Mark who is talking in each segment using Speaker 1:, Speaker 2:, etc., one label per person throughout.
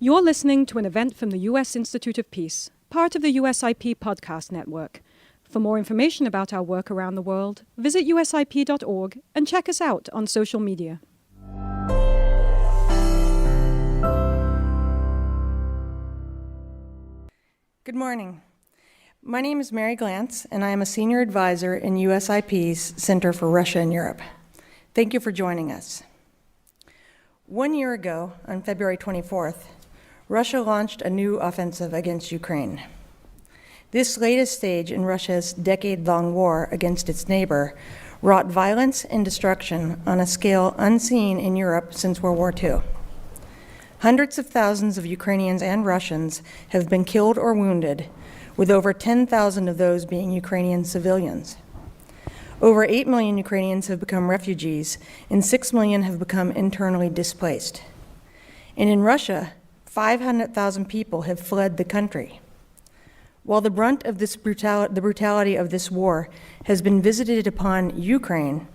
Speaker 1: You're listening to an event from the U.S. Institute of Peace, part of the USIP podcast network. For more information about our work around the world, visit usip.org and check us out on social media.
Speaker 2: Good morning. My name is Mary Glantz, and I am a senior advisor in USIP's Center for Russia and Europe. Thank you for joining us. 1 year ago, on February 24th, Russia launched a new offensive against Ukraine. This latest stage in Russia's decade-long war against its neighbor wrought violence and destruction on a scale unseen in Europe since World War II. Hundreds of thousands of Ukrainians and Russians have been killed or wounded, with over 10,000 of those being Ukrainian civilians. Over 8 million Ukrainians have become refugees, and 6 million have become internally displaced. And in Russia, 500,000 people have fled the country. While the brunt of the brutality of this war has been visited upon Ukraine,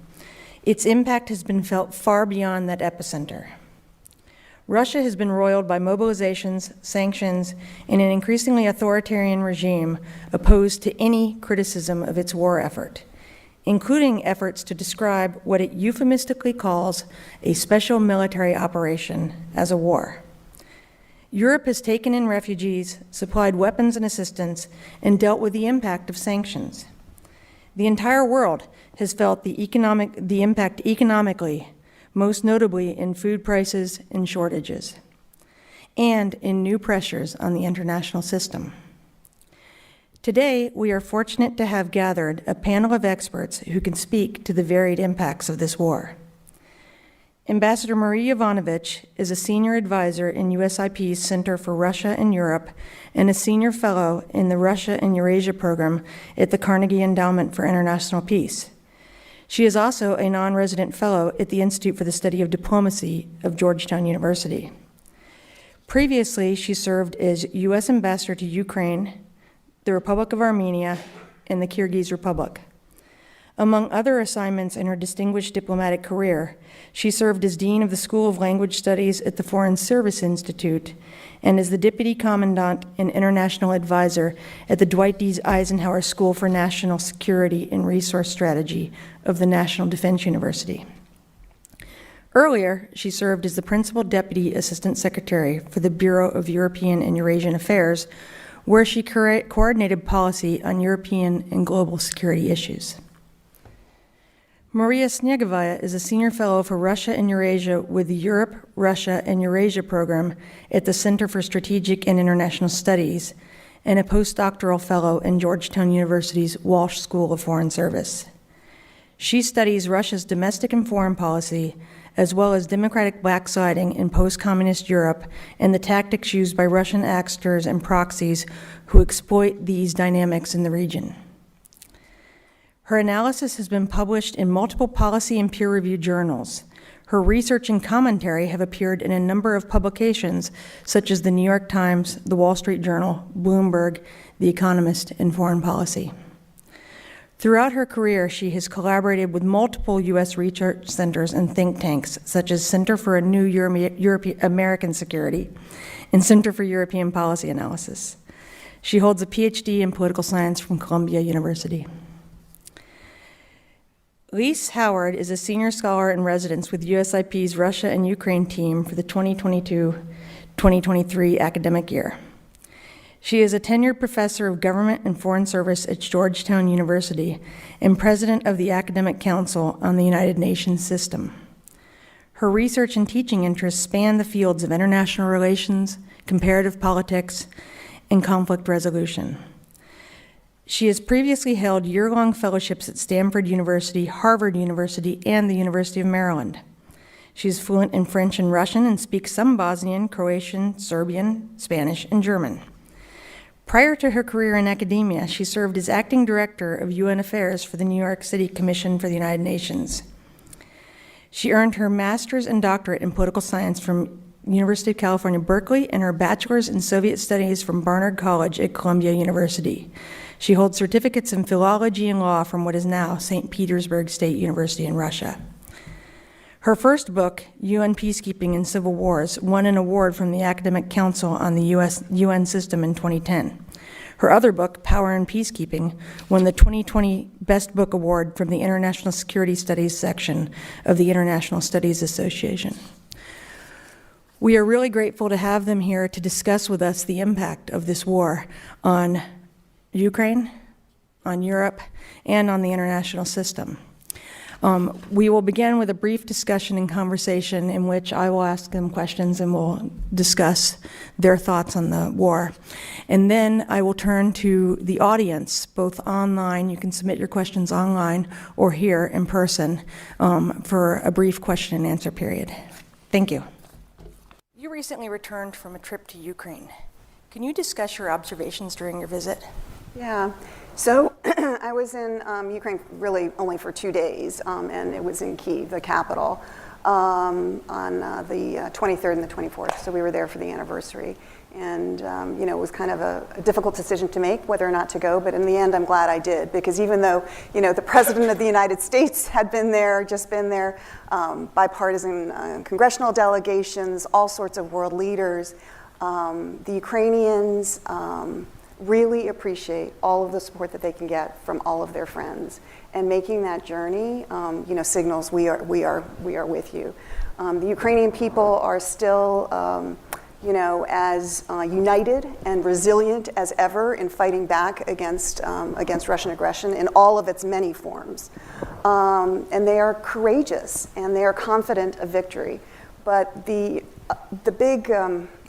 Speaker 2: its impact has been felt far beyond that epicenter. Russia has been roiled by mobilizations, sanctions, and an increasingly authoritarian regime opposed to any criticism of its war effort, including efforts to describe what it euphemistically calls a special military operation as a war. Europe has taken in refugees, supplied weapons and assistance, and dealt with the impact of sanctions. The entire world has felt the impact economically, most notably in food prices and shortages, and in new pressures on the international system. Today, we are fortunate to have gathered a panel of experts who can speak to the varied impacts of this war. Ambassador Marie Yovanovitch is a senior advisor in USIP's Center for Russia and Europe and a senior fellow in the Russia and Eurasia program at the Carnegie Endowment for International Peace. She is also a non-resident fellow at the Institute for the Study of Diplomacy of Georgetown University. Previously, she served as U.S. Ambassador to Ukraine, the Republic of Armenia, and the Kyrgyz Republic. Among other assignments in her distinguished diplomatic career, she served as Dean of the School of Language Studies at the Foreign Service Institute and as the Deputy Commandant and International Advisor at the Dwight D. Eisenhower School for National Security and Resource Strategy of the National Defense University. Earlier, she served as the Principal Deputy Assistant Secretary for the Bureau of European and Eurasian Affairs, where she coordinated policy on European and global security issues. Maria Snegovaya is a senior fellow for Russia and Eurasia with the Europe, Russia, and Eurasia program at the Center for Strategic and International Studies and a postdoctoral fellow in Georgetown University's Walsh School of Foreign Service. She studies Russia's domestic and foreign policy, as well as democratic backsliding in post-communist Europe and the tactics used by Russian actors and proxies who exploit these dynamics in the region. Her analysis has been published in multiple policy and peer-reviewed journals. Her research and commentary have appeared in a number of publications, such as the New York Times, the Wall Street Journal, Bloomberg, The Economist, and Foreign Policy. Throughout her career, she has collaborated with multiple U.S. research centers and think tanks, such as Center for a New American Security and Center for European Policy Analysis. She holds a PhD in political science from Columbia University. Lise Howard is a senior scholar in residence with USIP's Russia and Ukraine team for the 2022-2023 academic year. She is a tenured professor of government and foreign service at Georgetown University and president of the Academic Council on the United Nations System. Her research and teaching interests span the fields of international relations, comparative politics, and conflict resolution. She has previously held year-long fellowships at Stanford University, Harvard University, and the University of Maryland. She is fluent in French and Russian and speaks some Bosnian, Croatian, Serbian, Spanish, and German. Prior to her career in academia, she served as acting director of UN Affairs for the New York City Commission for the United Nations. She earned her master's and doctorate in political science from University of California, Berkeley, and her bachelor's in Soviet studies from Barnard College at Columbia University. She holds certificates in philology and law from what is now St. Petersburg State University in Russia. Her first book, UN Peacekeeping in Civil Wars, won an award from the Academic Council on the UN system in 2010. Her other book, Power and Peacekeeping, won the 2020 Best Book Award from the International Security Studies section of the International Studies Association. We are really grateful to have them here to discuss with us the impact of this war on Ukraine, on Europe, and on the international system. We will begin with a brief discussion and conversation in which I will ask them questions and we'll discuss their thoughts on the war. And then I will turn to the audience, both online, you can submit your questions online, or here in person for a brief question and answer period. Thank you. You recently returned from a trip to Ukraine. Can you discuss your observations during your visit?
Speaker 3: Yeah, so I was in Ukraine really only for 2 days, and it was in Kyiv, the capital, on the 23rd and the 24th. So we were there for the anniversary. And, it was kind of a difficult decision to make whether or not to go. But in the end, I'm glad I did, because even though, the President of the United States had been there, bipartisan congressional delegations, all sorts of world leaders, the Ukrainians really appreciate all of the support that they can get from all of their friends, and making that journey, signals we are with you. The Ukrainian people are still, as united and resilient as ever in fighting back against Russian aggression in all of its many forms, and they are courageous and they are confident of victory. But the big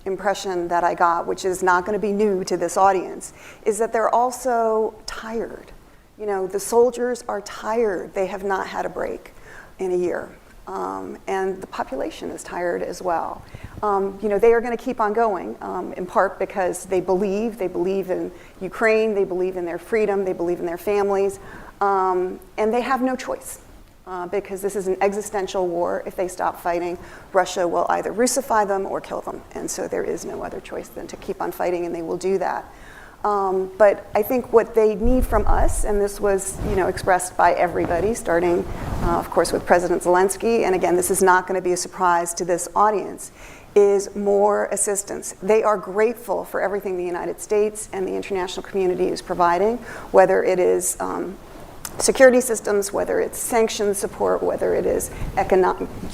Speaker 3: impression that I got, which is not going to be new to this audience, is that they're also tired. The soldiers are tired. They have not had a break in a year. And the population is tired as well. They are going to keep on going, in part because they believe in Ukraine, they believe in their freedom, they believe in their families, and they have no choice. Because this is an existential war. If they stop fighting, Russia will either Russify them or kill them. And so there is no other choice than to keep on fighting, and they will do that. But I think what they need from us, and this was expressed by everybody, starting, of course, with President Zelensky, and again, this is not going to be a surprise to this audience, is more assistance. They are grateful for everything the United States and the international community is providing, whether it is security systems, whether it's sanctions support, whether it is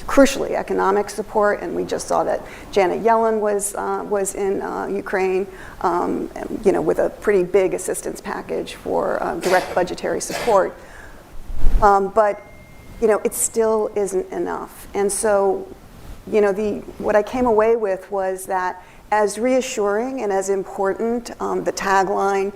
Speaker 3: crucially economic support, and we just saw that Janet Yellen was in Ukraine, with a pretty big assistance package for direct budgetary support. But it still isn't enough, and so what I came away with was that, as reassuring and as important the tagline,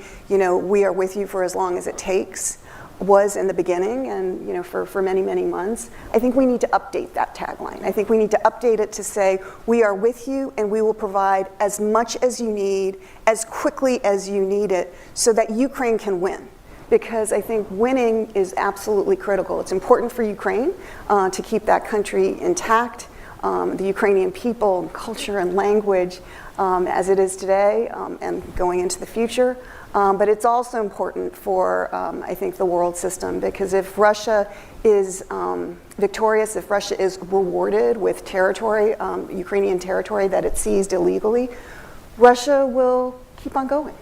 Speaker 3: "We are with you for as long as it takes," was in the beginning and for many, many months. I think we need to update that tagline. I think we need to update it to say, we are with you and we will provide as much as you need, as quickly as you need it, so that Ukraine can win. Because I think winning is absolutely critical. It's important for Ukraine to keep that country intact, the Ukrainian people, culture, and language as it is today and going into the future. But it's also important for, I think, the world system, because if Russia is victorious, if Russia is rewarded with territory, Ukrainian territory that it seized illegally, Russia will keep on going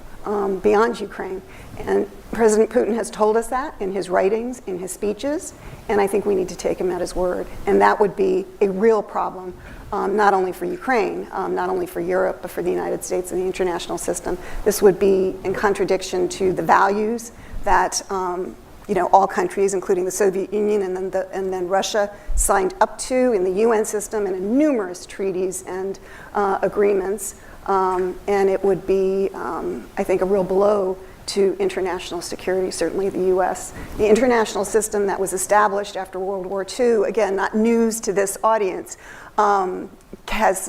Speaker 3: beyond Ukraine. And President Putin has told us that in his writings, in his speeches, and I think we need to take him at his word. And that would be a real problem, not only for Ukraine, not only for Europe, but for the United States and the international system. This would be in contradiction to the values that all countries, including the Soviet Union and then Russia, signed up to in the UN system and in numerous treaties and agreements. And it would be, I think, a real blow to international security, certainly the U.S. The international system that was established after World War II, again, not news to this audience, is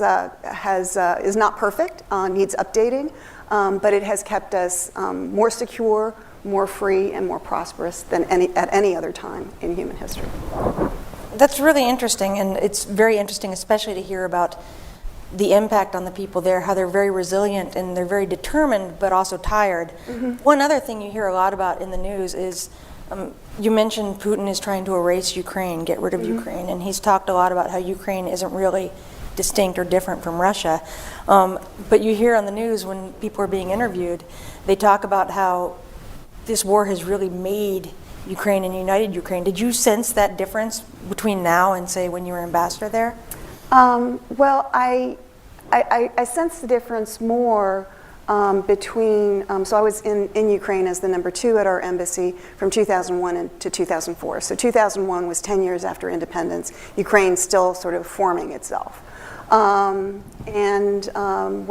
Speaker 3: not perfect, needs updating, but it has kept us more secure, more free, and more prosperous than at any other time in human history.
Speaker 2: That's really interesting, and it's very interesting, especially to hear about the impact on the people there, how they're very resilient and they're very determined, but also tired. Mm-hmm. One other thing you hear a lot about in the news is You mentioned Putin is trying to erase Ukraine, get rid of Ukraine, and he's talked a lot about how Ukraine isn't really distinct or different from Russia. But you hear on the news when people are being interviewed, they talk about how this war has really made Ukraine and united Ukraine. Did you sense that difference between now and, say, when you were ambassador there?
Speaker 3: Well, I sense the difference more between, so I was in Ukraine as the #2 at our embassy from 2001 to 2004. So 2001 was 10 years after independence, Ukraine still sort of forming itself. When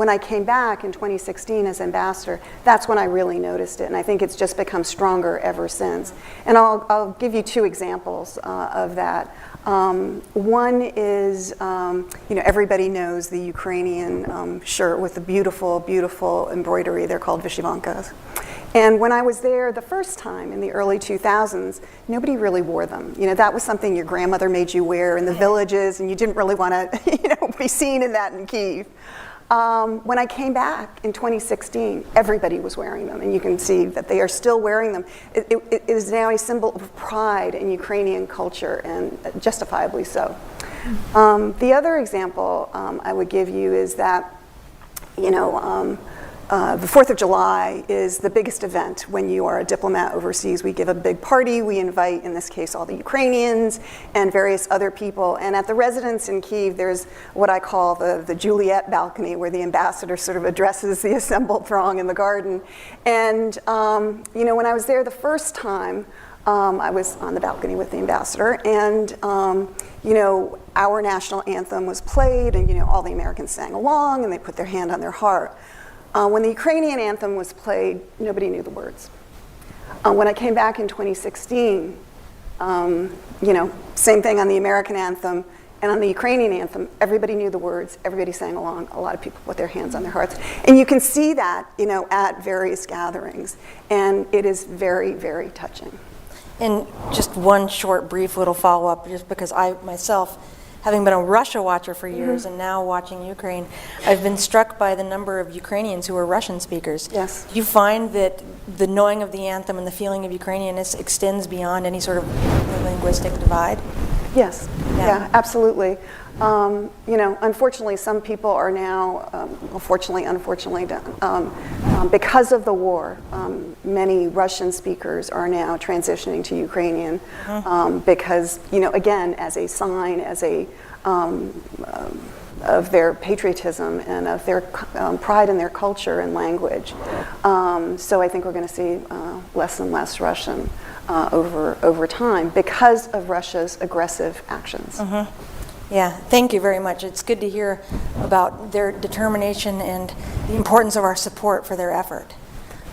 Speaker 3: I came back in 2016 as ambassador, that's when I really noticed it, and I think it's just become stronger ever since. And I'll give you 2 examples of that. One is, everybody knows the Ukrainian shirt with the beautiful, beautiful embroidery. They're called vyshyvankas. And when I was there the first time in the early 2000s, nobody really wore them. That was something your grandmother made you wear in the villages, and you didn't really want to, be seen in that in Kyiv. When I came back in 2016, everybody was wearing them, and you can see that they are still wearing them. It is now a symbol of pride in Ukrainian culture, and justifiably so. The other example I would give you is that, the 4th of July is the biggest event when you are a diplomat overseas. We give a big party. We invite, in this case, all the Ukrainians and various other people. And at the residence in Kyiv, there's what I call the Juliet balcony, where the ambassador sort of addresses the assembled throng in the garden. And, when I was there the first time, I was on the balcony with the ambassador, and our national anthem was played, and all the Americans sang along, and they put their hand on their heart. When the Ukrainian anthem was played, nobody knew the words. When I came back in 2016, same thing on the American anthem, and on the Ukrainian anthem, everybody knew the words, everybody sang along, a lot of people put their hands on their hearts. And you can see that, at various gatherings, and it is very, very touching.
Speaker 2: And just one short, brief little follow-up, just because I myself, having been a Russia watcher for years and now watching Ukraine, I've been struck by the number of Ukrainians who are Russian speakers.
Speaker 3: Yes.
Speaker 2: Do you find that the knowing of the anthem and the feeling of Ukrainianness extends beyond any sort of linguistic divide?
Speaker 3: Yes, yeah, absolutely. Unfortunately, some people are now, unfortunately, because of the war, many Russian speakers are now transitioning to Ukrainian because, again, as a sign, of their patriotism and of their pride in their culture and language. So I think we're going to see less and less Russian over time because of Russia's aggressive actions.
Speaker 2: Yeah, thank you very much. It's good to hear about their determination and the importance of our support for their effort.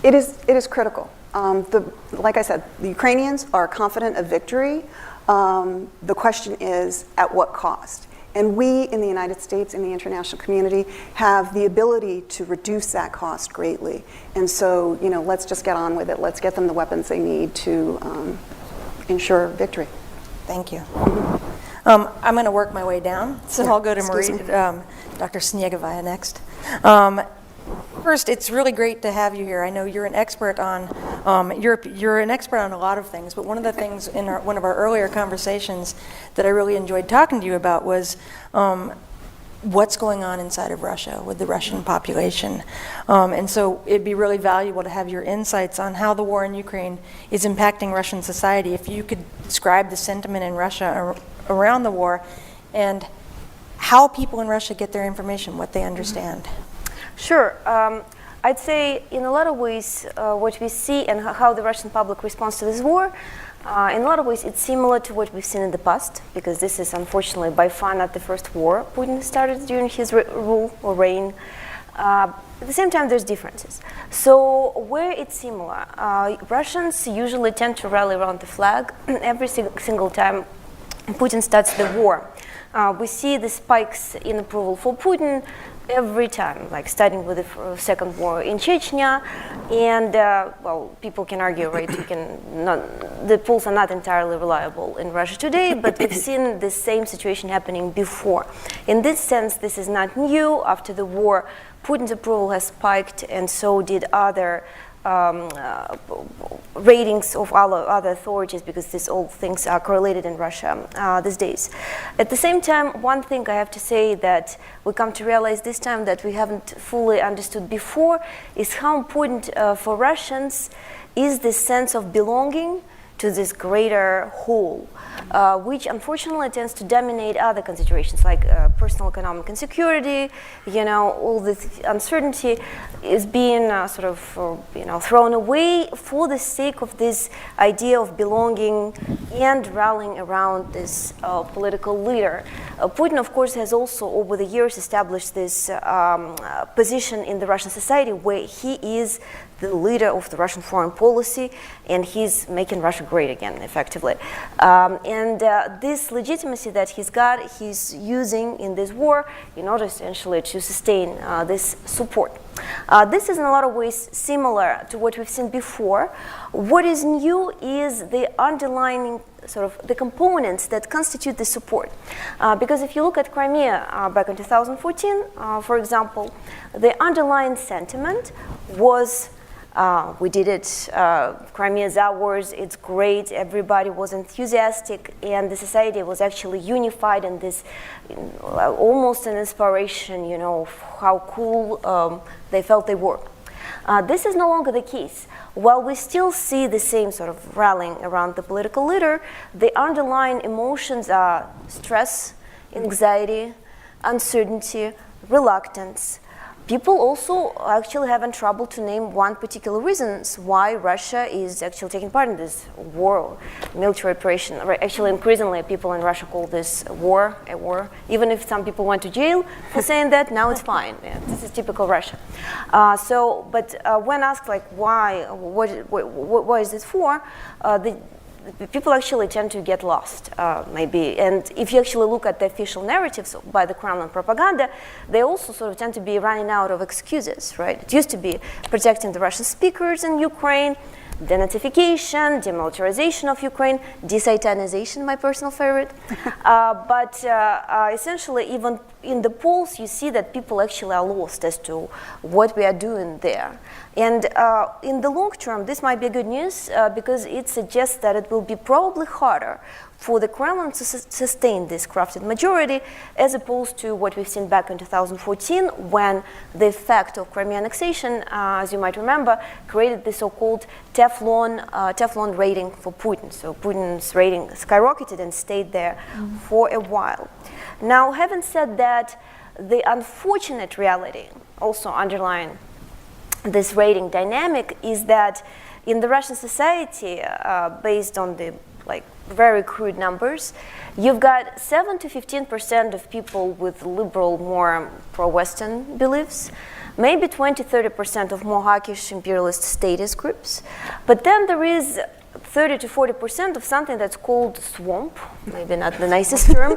Speaker 3: It is critical. Like I said, the Ukrainians are confident of victory. The question is, at what cost? And we in the United States, in the international community, have the ability to reduce that cost greatly. And so, let's just get on with it. Let's get them the weapons they need to ensure victory.
Speaker 2: Thank you. I'm going to work my way down, so I'll go to Dr. Snegovaya next. First, it's really great to have you here. I know you're an expert on you're an expert on a lot of things, but one of the things in one of our earlier conversations that I really enjoyed talking to you about was what's going on inside of Russia with the Russian population. And so it'd be really valuable to have your insights on how the war in Ukraine is impacting Russian society. If you could describe the sentiment in Russia around the war and how people in Russia get their information, what they understand.
Speaker 4: Sure. I'd say in a lot of ways what we see and how the Russian public responds to this war, in a lot of ways it's similar to what we've seen in the past, because this is unfortunately by far not the first war Putin started during his rule or reign. At the same time, there's differences. So where it's similar, Russians usually tend to rally around the flag every single time Putin starts the war. We see the spikes in approval for Putin every time, like starting with the second war in Chechnya, and well, people can argue, right? The polls are not entirely reliable in Russia today, but we've seen the same situation happening before. In this sense, this is not new. After the war, Putin's approval has spiked, and so did other ratings of other authorities, because these all things are correlated in Russia these days. At the same time, one thing I have to say that we come to realize this time that we haven't fully understood before is how important for Russians is this sense of belonging to this greater whole, which unfortunately tends to dominate other considerations like personal economic insecurity. All this uncertainty is being sort of thrown away for the sake of this idea of belonging and rallying around this political leader. Putin, of course, has also over the years established this position in the Russian society where he is the leader of the Russian foreign policy, and he's making Russia great again, effectively. This legitimacy that he's got, he's using in this war in order essentially to sustain this support. This is in a lot of ways similar to what we've seen before. What is new is the underlying sort of the components that constitute the support. Because if you look at Crimea back in 2014, for example, the underlying sentiment was we did it, Crimea is ours, it's great, everybody was enthusiastic, and the society was actually unified in this almost an inspiration, of how cool they felt they were. This is no longer the case. While we still see the same sort of rallying around the political leader, the underlying emotions are stress, anxiety, uncertainty, reluctance. People also actually having trouble to name one particular reason why Russia is actually taking part in this war, military operation. Actually, increasingly, people in Russia call this war a war. Even if some people went to jail for saying that, now it's fine. Yeah, this is typical Russia. When asked like why, what is this for, people actually tend to get lost, maybe. And if you actually look at the official narratives by the Kremlin propaganda, they also sort of tend to be running out of excuses, right? It used to be protecting the Russian speakers in Ukraine, denazification, demilitarization of Ukraine, desatanization, my personal favorite. Essentially, even in the polls, you see that people actually are lost as to what we are doing there. And in the long term, this might be good news because it suggests that it will be probably harder for the Kremlin to sustain this crafted majority as opposed to what we've seen back in 2014 when the effect of Crimea annexation, as you might remember, created the so-called Teflon rating for Putin. So Putin's rating skyrocketed and stayed there for a while. Now, having said that, the unfortunate reality also underlying this rating dynamic is that in the Russian society, based on the very crude numbers, you've got 7 to 15% of people with liberal, more pro-Western beliefs, maybe 20-30% of more hawkish imperialist statist groups, but then there is 30 to 40% of something that's called swamp, maybe not the nicest term,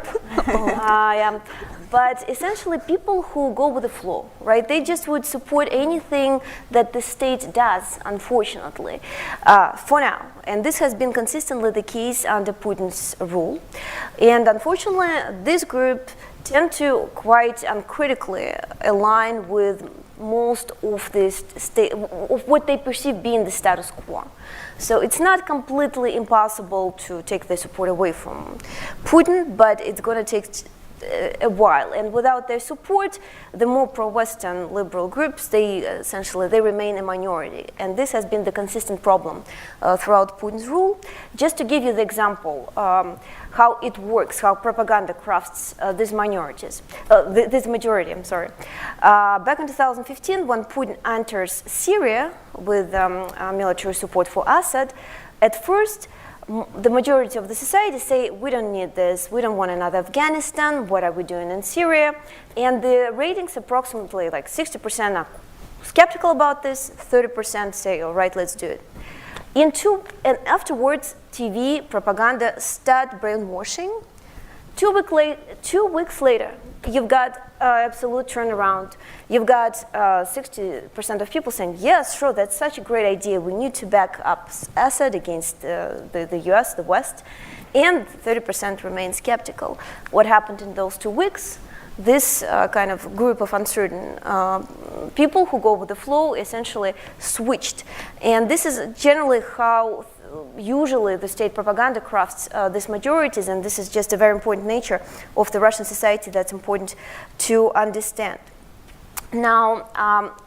Speaker 4: but essentially people who go with the flow, right? They just would support anything that the state does, unfortunately, for now. And this has been consistently the case under Putin's rule. And unfortunately, this group tend to quite uncritically align with most of this of what they perceive being the status quo. So it's not completely impossible to take the support away from Putin, but it's going to take a while. And without their support, the more pro-Western liberal groups, they remain a minority. And this has been the consistent problem throughout Putin's rule. Just to give you the example, how it works, how propaganda crafts these minorities, this majority, I'm sorry. Back in 2015, when Putin enters Syria with military support for Assad, at first, the majority of the society say, we don't need this, we don't want another Afghanistan, what are we doing in Syria? And the ratings approximately 60% are skeptical about this, 30% say, all right, let's do it. And afterwards, TV propaganda start brainwashing. 2 weeks later, you've got absolute turnaround. You've got 60% of people saying, yes, sure, that's such a great idea. We need to back up Assad against the US, the West. And 30% remain skeptical. What happened in those 2 weeks? this kind of group of uncertain people who go with the flow essentially switched. And this is generally how usually the state propaganda crafts these majorities, and this is just a very important nature of the Russian society that's important to understand. Now,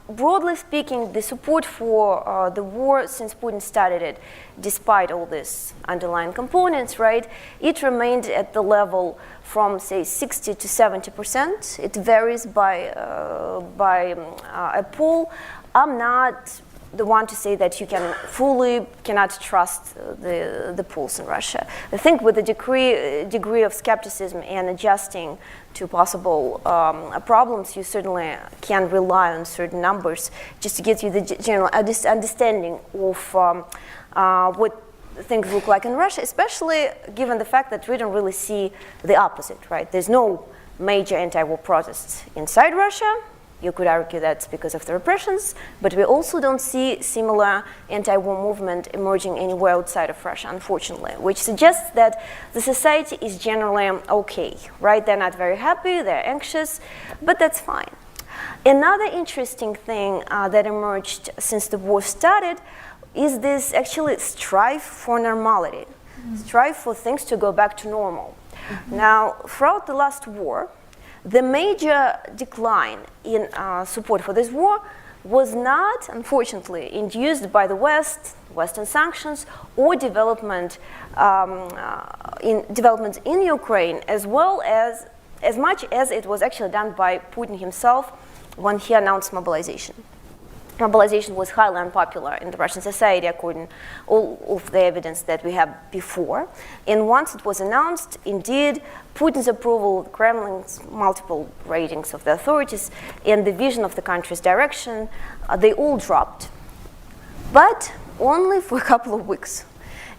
Speaker 4: broadly speaking, the support for the war since Putin started it, despite all these underlying components, right, it remained at the level from, say, 60 to 70%. It varies by a poll. I'm not the one to say that you cannot trust the polls in Russia. I think with the degree of skepticism and adjusting to possible problems, you certainly can rely on certain numbers just to get you the general understanding of what things look like in Russia, especially given the fact that we don't really see the opposite, right? There's no major anti-war protests inside Russia. You could argue that's because of the repressions, but we also don't see similar anti-war movement emerging anywhere outside of Russia, unfortunately, which suggests that the society is generally okay, right? They're not very happy, they're anxious, but that's fine. Another interesting thing that emerged since the war started is this actually strive for normality, strive for things to go back to normal. Now, throughout the last war, the major decline in support for this war was not, unfortunately, induced by the West, Western sanctions, or developments in Ukraine, as much as it was actually done by Putin himself when he announced mobilization. Mobilization was highly unpopular in the Russian society, according to all of the evidence that we have before. And once it was announced, indeed, Putin's approval, the Kremlin's multiple ratings of the authorities, and the vision of the country's direction, they all dropped. But only for a couple of weeks.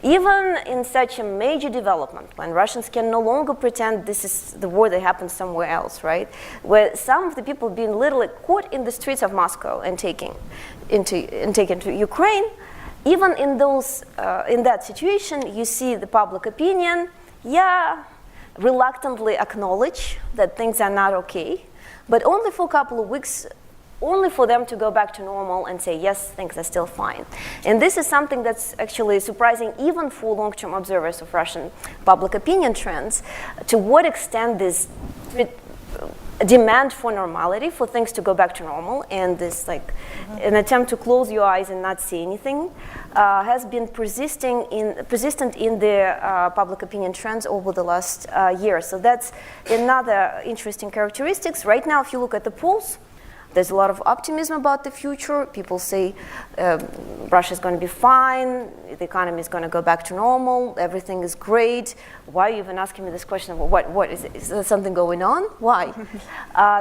Speaker 4: Even in such a major development, when Russians can no longer pretend this is the war that happened somewhere else, right? Where some of the people being literally caught in the streets of Moscow and taken to Ukraine, even in that situation, you see the public opinion, reluctantly acknowledge that things are not okay, but only for a couple of weeks, only for them to go back to normal and say, yes, things are still fine. And this is something that's actually surprising even for long-term observers of Russian public opinion trends, to what extent this demand for normality, for things to go back to normal, and this an attempt to close your eyes and not see anything, has been persistent in the public opinion trends over the last year. So that's another interesting characteristics. Right now, if you look at the polls, there's a lot of optimism about the future. People say Russia's going to be fine, the economy is going to go back to normal, everything is great. Why are you even asking me this question? What is there something going on? Why?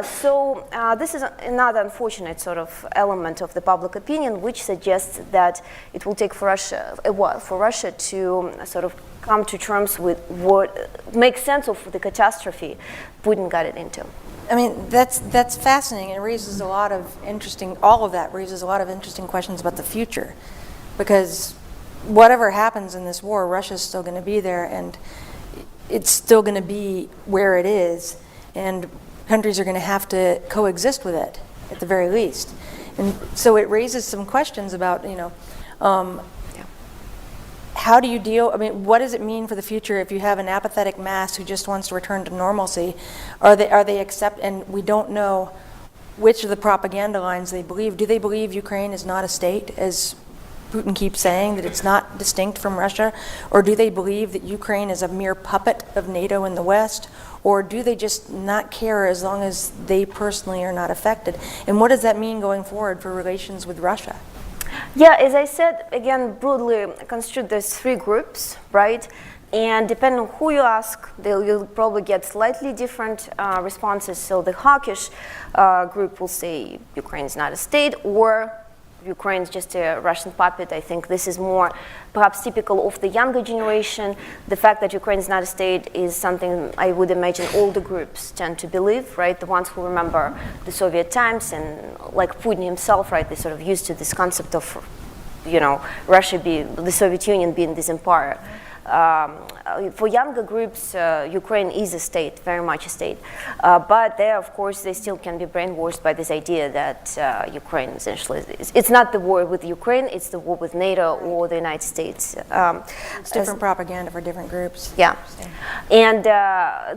Speaker 4: So this is another unfortunate sort of element of the public opinion, which suggests that it will take for Russia a while for Russia to sort of come to terms with what makes sense of the catastrophe Putin got it into.
Speaker 2: I mean, that's fascinating. It raises a lot of all of that raises a lot of interesting questions about the future. Because whatever happens in this war, Russia's still going to be there, and it's still going to be where it is, and countries are going to have to coexist with it, at the very least. And so it raises some questions about, how do you deal, what does it mean for the future if you have an apathetic mass who just wants to return to normalcy? Are they accept, and we don't know which of the propaganda lines they believe. Do they believe Ukraine is not a state, as Putin keeps saying, that it's not distinct from Russia? Or do they believe that Ukraine is a mere puppet of NATO in the West? Or do they just not care as long as they personally are not affected? And what does that mean going forward for relations with Russia?
Speaker 4: Yeah, as I said, again, broadly construed, there's three groups, right? And depending on who you ask, you'll probably get slightly different responses. So the hawkish group will say Ukraine is not a state, or Ukraine is just a Russian puppet. I think this is more perhaps typical of the younger generation. The fact that Ukraine is not a state is something I would imagine all the groups tend to believe, right? The ones who remember the Soviet times, and like Putin himself, right? They sort of used to this concept of, Russia the Soviet Union being this empire. For younger groups, Ukraine is a state, very much a state. But there, of course, they still can be brainwashed by this idea that Ukraine essentially it's not the war with Ukraine, it's the war with NATO or the United States.
Speaker 2: It's different propaganda for different groups.
Speaker 4: Yeah. And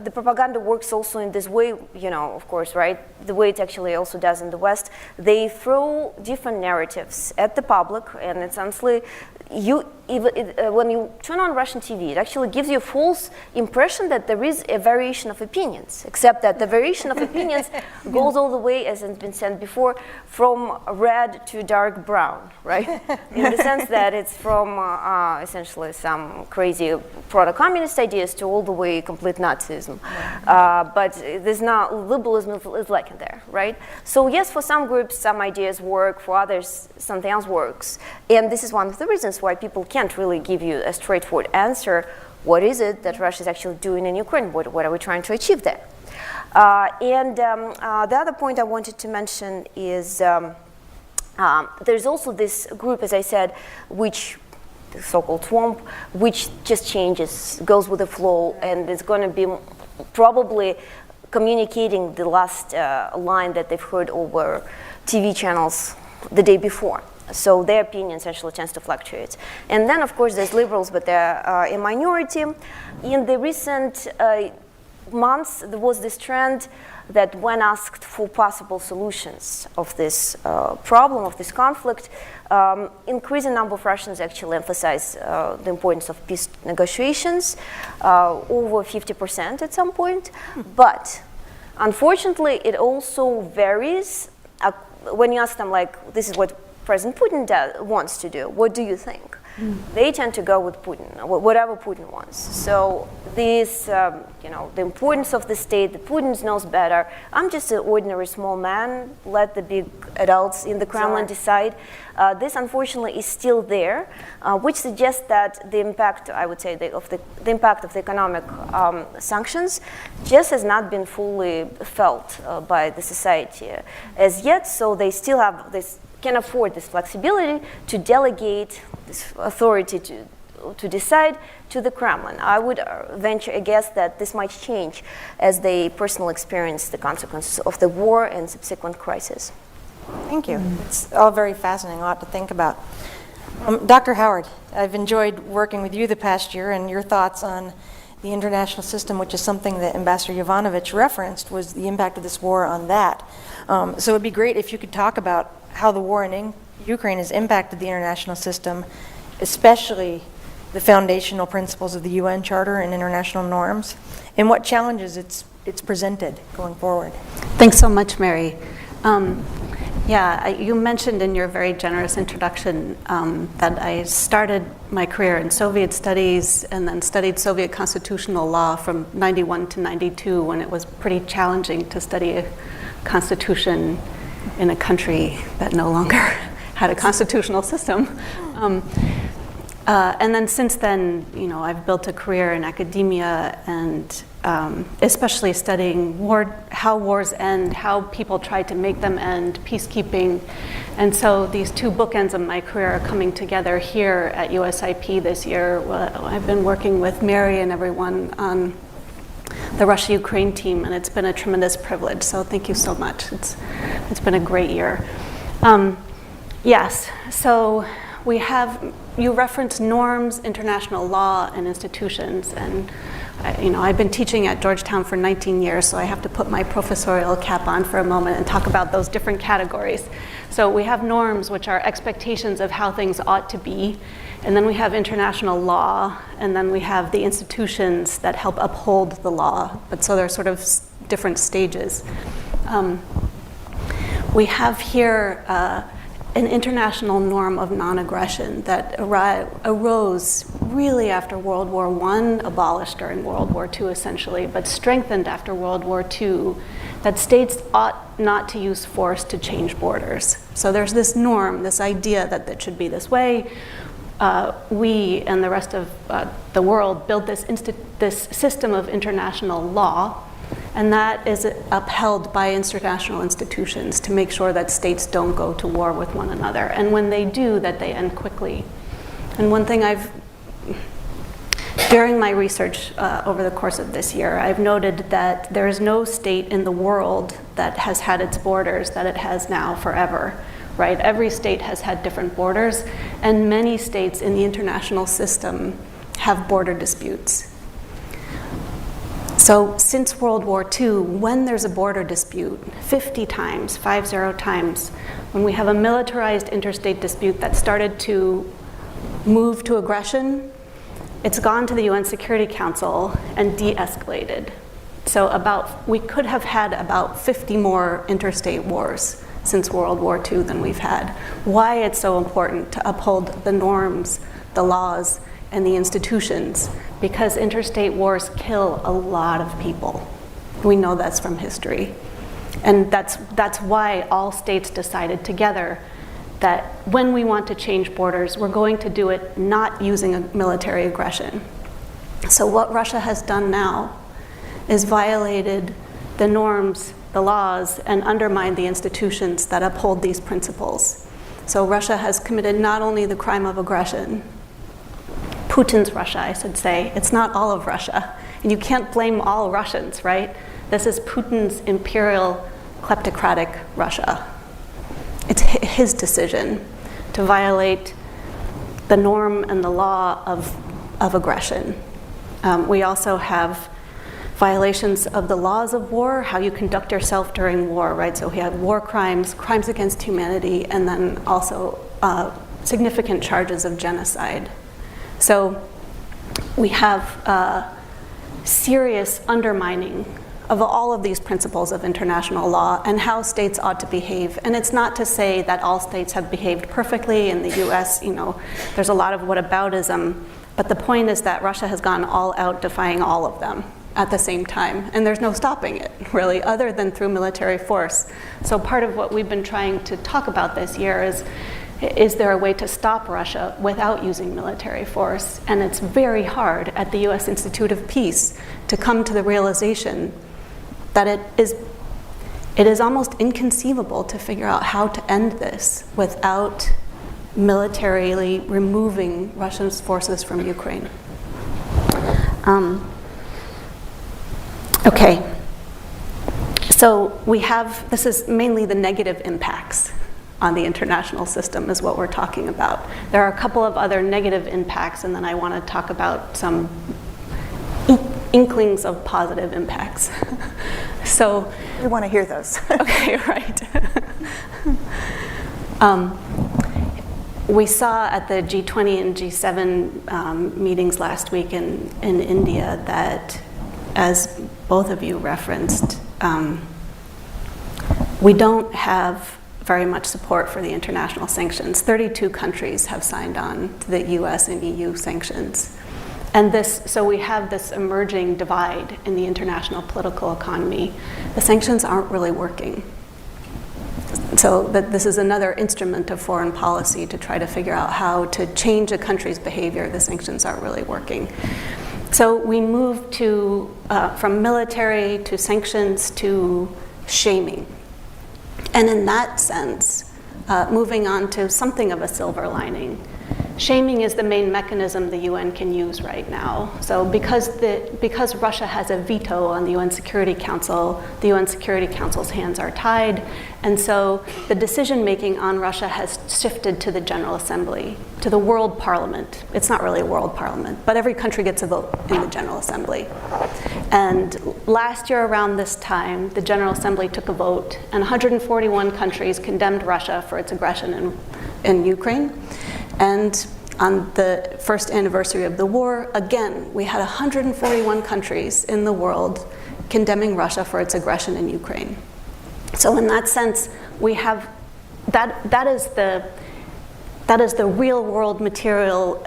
Speaker 4: the propaganda works also in this way, you know, of course, right? The way it actually also does in the West. They throw different narratives at the public, and it's honestly, when you turn on Russian TV, it actually gives you a false impression that there is a variation of opinions, except that the variation of opinions goes all the way, as has been said before, from red to dark brown, right? In the sense that it's from essentially some crazy proto-communist ideas to all the way complete Nazism. But there's not, liberalism is lacking there, right? So yes, for some groups, some ideas work, for others, something else works. And this is one of the reasons why people can't really give you a straightforward answer. What is it that Russia is actually doing in Ukraine? What are we trying to achieve there? The other point I wanted to mention is there's also this group, as I said, which the so-called swamp, which just changes, goes with the flow, and it's going to be probably communicating the last line that they've heard over TV channels the day before. So their opinion essentially tends to fluctuate. And then, of course, there's liberals, but they're a minority. In the recent months, there was this trend that when asked for possible solutions of this problem, of this conflict, increasing number of Russians actually emphasize the importance of peace negotiations, over 50% at some point. But unfortunately, it also varies. When you ask them, like, this is what President Putin wants to do, what do you think? They tend to go with Putin, whatever Putin wants. So this, you know, the importance of the state, the Putin knows better. I'm just an ordinary small man. Let the big adults in the Kremlin decide. This, unfortunately, is still there, which suggests that the impact, I would say, the impact of the economic sanctions just has not been fully felt by the society as yet. So they still have this, can afford this flexibility to delegate this authority to decide to the Kremlin. I would venture a guess that this might change as they personally experience the consequences of the war and subsequent crisis.
Speaker 2: Thank you. It's all very fascinating, a lot to think about. Dr. Howard, I've enjoyed working with you the past year, and your thoughts on the international system, which is something that Ambassador Yovanovitch referenced, was the impact of this war on that. So it would be great if you could talk about how the war in Ukraine has impacted the international system, especially the foundational principles of the UN Charter and international norms, and what challenges it's presented going forward.
Speaker 5: Thanks so much, Mary. You mentioned in your very generous introduction that I started my career in Soviet studies and then studied Soviet constitutional law from 91 to 92, when it was pretty challenging to study a constitution in a country that no longer had a constitutional system. And then since then, you know, I've built a career in academia and especially studying how wars end, how people try to make them end, peacekeeping. And so these two bookends of my career are coming together here at USIP this year. I've been working with Mary and everyone on the Russia-Ukraine team, and it's been a tremendous privilege. So thank you so much. It's been a great year. Yes, so we have, you referenced norms, international law, and institutions, and I've been teaching at Georgetown for 19 years, so I have to put my professorial cap on for a moment and talk about those different categories. So we have norms, which are expectations of how things ought to be, and then we have international law, and then we have the institutions that help uphold the law. But so they're sort of different stages. We have here an international norm of non-aggression that arose really after World War I, abolished during World War II essentially, but strengthened after World War II, that states ought not to use force to change borders. So there's this norm, this idea that it should be this way. We and the rest of the world built this system of international law, and that is upheld by international institutions to make sure that states don't go to war with one another. And when they do, that they end quickly. And one thing I've During my research over the course of this year, I've noted that there is no state in the world that has had its borders that it has now forever, right? Every state has had different borders, and many states in the international system have border disputes. So since World War II, when there's a border dispute, 50 times, 50 times, when we have a militarized interstate dispute that started to move to aggression, it's gone to the UN Security Council and de-escalated. So we could have had about 50 more interstate wars since World War II than we've had. Why it's so important to uphold the norms, the laws, and the institutions, because interstate wars kill a lot of people. We know that's from history. And that's why all states decided together that when we want to change borders, we're going to do it not using a military aggression. So what Russia has done now is violated the norms, the laws, and undermined the institutions that uphold these principles. So Russia has committed not only the crime of aggression, Putin's Russia, I should say. It's not all of Russia. And you can't blame all Russians, right? This is Putin's imperial, kleptocratic Russia. It's his decision to violate the norm and the law of aggression. We also have violations of the laws of war, how you conduct yourself during war, right? So we have war crimes, crimes against humanity, and then also significant charges of genocide. So we have serious undermining of all of these principles of international law and how states ought to behave. And it's not to say that all states have behaved perfectly. In the US, there's a lot of whataboutism, but the point is that Russia has gone all out defying all of them at the same time, and there's no stopping it, really, other than through military force. So part of what we've been trying to talk about this year is there a way to stop Russia without using military force? And it's very hard at the US Institute of Peace to come to the realization that it is almost inconceivable to figure out how to end this without militarily removing Russia's forces from Ukraine. Okay, so this is mainly the negative impacts on the international system is what we're talking about. There are a couple of other negative impacts, and then I want to talk about some inklings of positive impacts. So
Speaker 3: we want to hear those.
Speaker 5: Okay, right. We saw at the G20 and G7 meetings last week in India that, as both of you referenced, we don't have very much support for the international sanctions. 32 countries have signed on to the US and EU sanctions. And so we have this emerging divide in the international political economy. The sanctions aren't really working. So this is another instrument of foreign policy to try to figure out how to change a country's behavior. The sanctions aren't really working. So we moved from military to sanctions to shaming. And in that sense, moving on to something of a silver lining, shaming is the main mechanism the UN can use right now. So because Russia has a veto on the UN Security Council, the UN Security Council's hands are tied, and so the decision-making on Russia has shifted to the General Assembly, to the World Parliament. It's not really a World Parliament, but every country gets a vote in the General Assembly. And last year around this time, the General Assembly took a vote, and 141 countries condemned Russia for its aggression in Ukraine. And on the first anniversary of the war, again, we had 141 countries in the world condemning Russia for its aggression in Ukraine. So in that sense, we have that is the real world material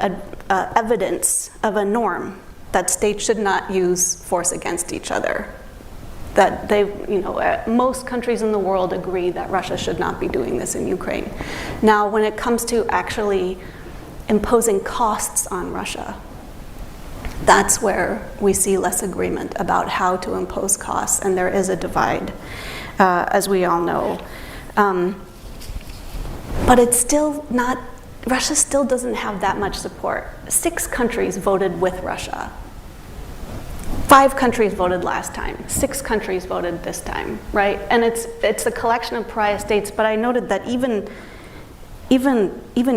Speaker 5: evidence of a norm that states should not use force against each other. That most countries in the world agree that Russia should not be doing this in Ukraine. Now, when it comes to actually imposing costs on Russia, that's where we see less agreement about how to impose costs, and there is a divide, as we all know. But it's still not Russia still doesn't have that much support. 6 countries voted with Russia. 5 countries voted last time. 6 countries voted this time, right? And it's a collection of pariah states, but I noted that even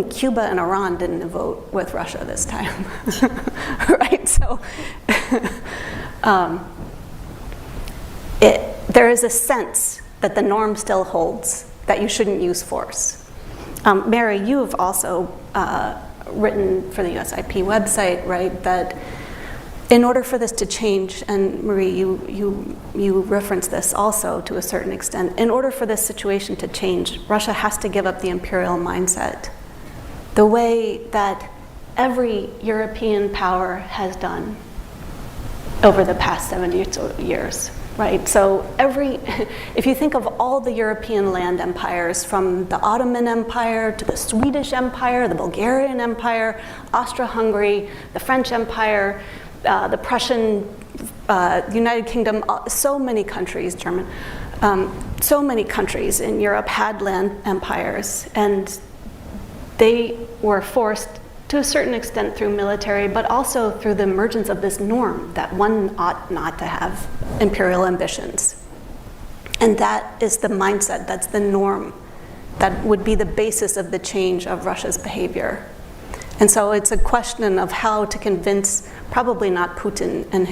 Speaker 5: Cuba and Iran didn't vote with Russia this time, right? So there is a sense that the norm still holds, that you shouldn't use force. Mary, you have also written for the USIP website, right, that in order for this to change, and Marie, you referenced this also to a certain extent, in order for this situation to change, Russia has to give up the imperial mindset, the way that every European power has done over the past 70 years, right? So if you think of all the European land empires, from the Ottoman Empire to the Swedish Empire, the Bulgarian Empire, Austro-Hungary, the French Empire, the Prussian, United Kingdom, so many countries, German, so many countries in Europe had land empires, and they were forced to a certain extent through military, but also through the emergence of this norm that one ought not to have imperial ambitions. And that is the mindset, that's the norm, that would be the basis of the change of Russia's behavior. And so it's a question of how to convince, probably not Putin and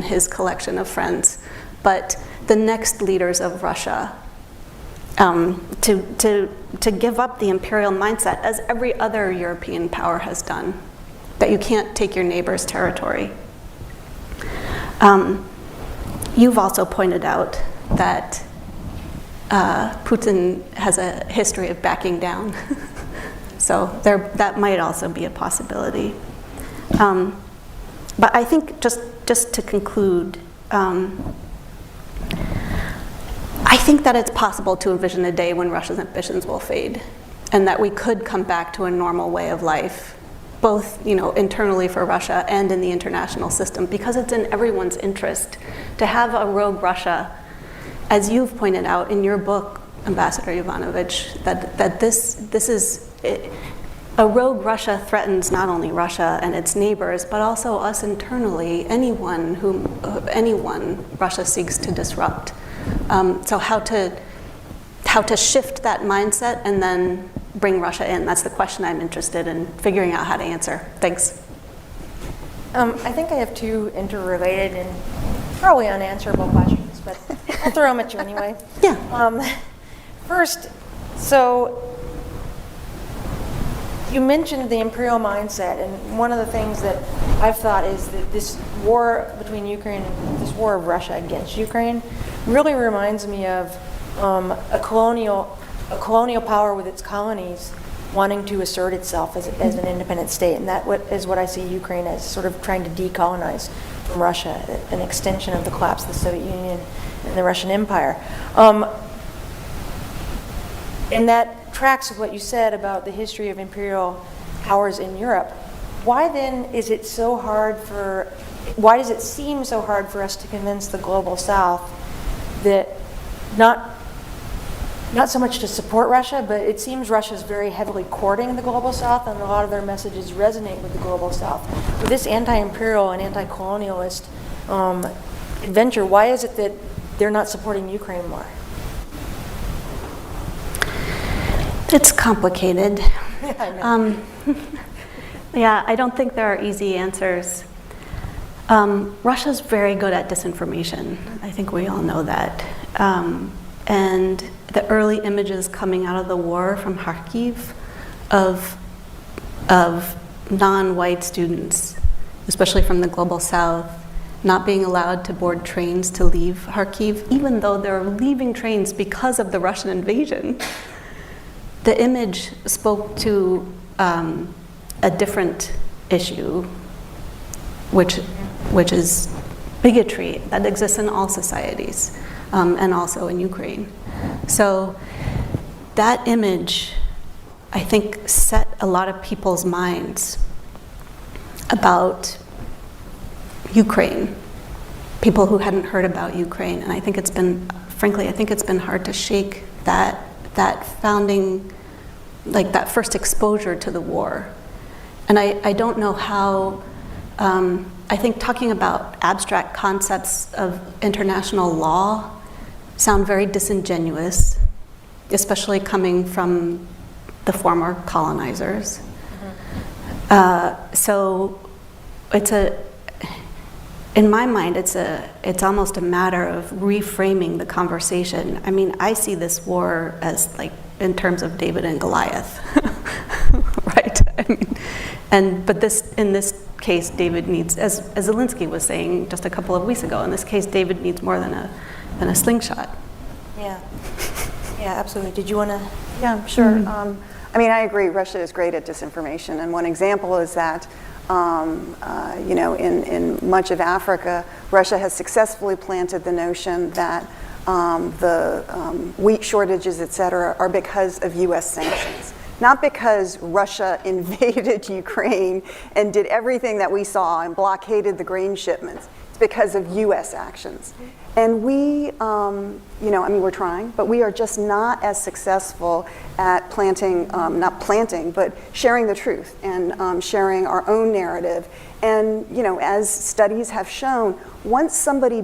Speaker 5: his collection of friends, but the next leaders of Russia to give up the imperial mindset, as every other European power has done, that you can't take your neighbor's territory. You've also pointed out that Putin has a history of backing down. So that might also be a possibility. But I think just to conclude, I think that it's possible to envision a day when Russia's ambitions will fade, and that we could come back to a normal way of life, both internally for Russia and in the international system, because it's in everyone's interest to have a rogue Russia, as you've pointed out in your book, Ambassador Yovanovitch, that this is a rogue Russia threatens not only Russia and its neighbors, but also us internally, anyone Russia seeks to disrupt. So how to shift that mindset and then bring Russia in? That's the question I'm interested in figuring out how to answer. Thanks.
Speaker 2: I think I have 2 interrelated and probably unanswerable questions, but I'll throw them at you anyway.
Speaker 5: Yeah.
Speaker 2: First, so you mentioned the imperial mindset, and one of the things that I've thought is that this war between Ukraine, this war of Russia against Ukraine, really reminds me of a colonial power with its colonies wanting to assert itself as an independent state, and that is what I see Ukraine as, sort of trying to decolonize from Russia, an extension of the collapse of the Soviet Union and the Russian Empire. And that tracks with what you said about the history of imperial powers in Europe. Why then is it so hard why does it seem so hard for us to convince the global South that not so much to support Russia, but it seems Russia is very heavily courting the global South, and a lot of their messages resonate with the global South. With this anti-imperial and anti-colonialist adventure, why is it that they're not supporting Ukraine more?
Speaker 5: It's complicated.
Speaker 2: I know.
Speaker 5: Yeah, I don't think there are easy answers. Russia's very good at disinformation. I think we all know that. And the early images coming out of the war from Kharkiv of non-white students, especially from the global South, not being allowed to board trains to leave Kharkiv, even though they're leaving trains because of the Russian invasion. The image spoke to a different issue, which is bigotry that exists in all societies, and also in Ukraine. So that image, I think, set a lot of people's minds about Ukraine, people who hadn't heard about Ukraine. And I think it's been, frankly, hard to shake that founding like that first exposure to the war. And I don't know how, I think talking about abstract concepts of international law sound very disingenuous, especially coming from the former colonizers. So in my mind, it's almost a matter of reframing the conversation. I mean, I see this war as like in terms of David and Goliath, right? I mean, but in this case, David needs, as Zelensky was saying just a couple of weeks ago, in this case, David needs more than a slingshot.
Speaker 2: Yeah, absolutely. Did you want to?
Speaker 3: Yeah, sure. I mean, I agree. Russia is great at disinformation, and one example is that, in much of Africa, Russia has successfully planted the notion that the wheat shortages, et cetera, are because of U.S. sanctions. Not because Russia invaded Ukraine and did everything that we saw and blockaded the grain shipments. It's because of U.S. actions. And we, we're trying, but we are just not as successful at not planting, but sharing the truth and sharing our own narrative. And, as studies have shown, once somebody